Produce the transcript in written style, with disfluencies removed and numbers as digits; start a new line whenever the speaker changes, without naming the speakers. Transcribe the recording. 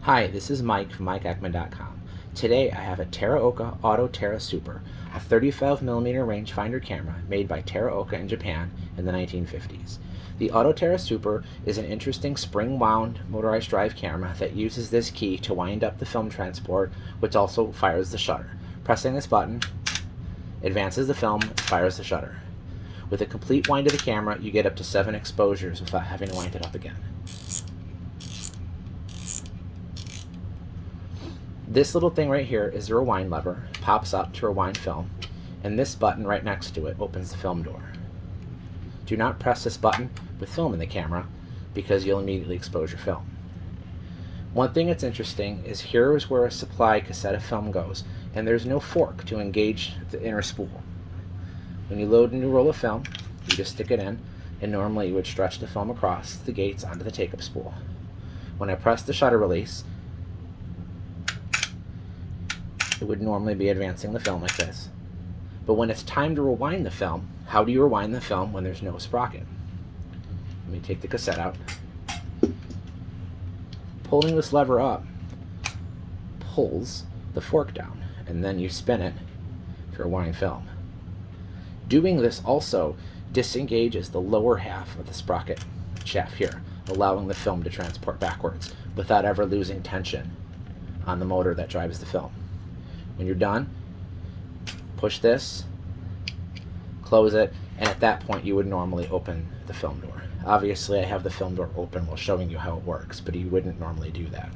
Hi, this is Mike from MikeEckman.com. Today I have a Teraoka Auto Terra Super, a 35mm rangefinder camera made by Teraoka in Japan in the 1950s. The Auto Terra Super is an interesting spring-wound motorized drive camera that uses this key to wind up the film transport, which also fires the shutter. Pressing this button advances the film and fires the shutter. With a complete wind of the camera, you get up to 7 exposures without having to wind it up again. This little thing right here is the rewind lever. It pops up to rewind film, and this button right next to it opens the film door. Do not press this button with film in the camera because you'll immediately expose your film. One thing that's interesting is here is where a supply cassette of film goes, and there's no fork to engage the inner spool. When you load a new roll of film, you just stick it in, and normally you would stretch the film across the gates onto the take-up spool. When I press the shutter release, it would normally be advancing the film like this. But when it's time to rewind the film, how do you rewind the film when there's no sprocket? Let me take the cassette out. Pulling this lever up pulls the fork down, and then you spin it to rewind film. Doing this also disengages the lower half of the sprocket shaft here, allowing the film to transport backwards without ever losing tension on the motor that drives the film. When you're done, push this, close it, and at that point you would normally open the film door. Obviously I have the film door open while showing you how it works, but you wouldn't normally do that.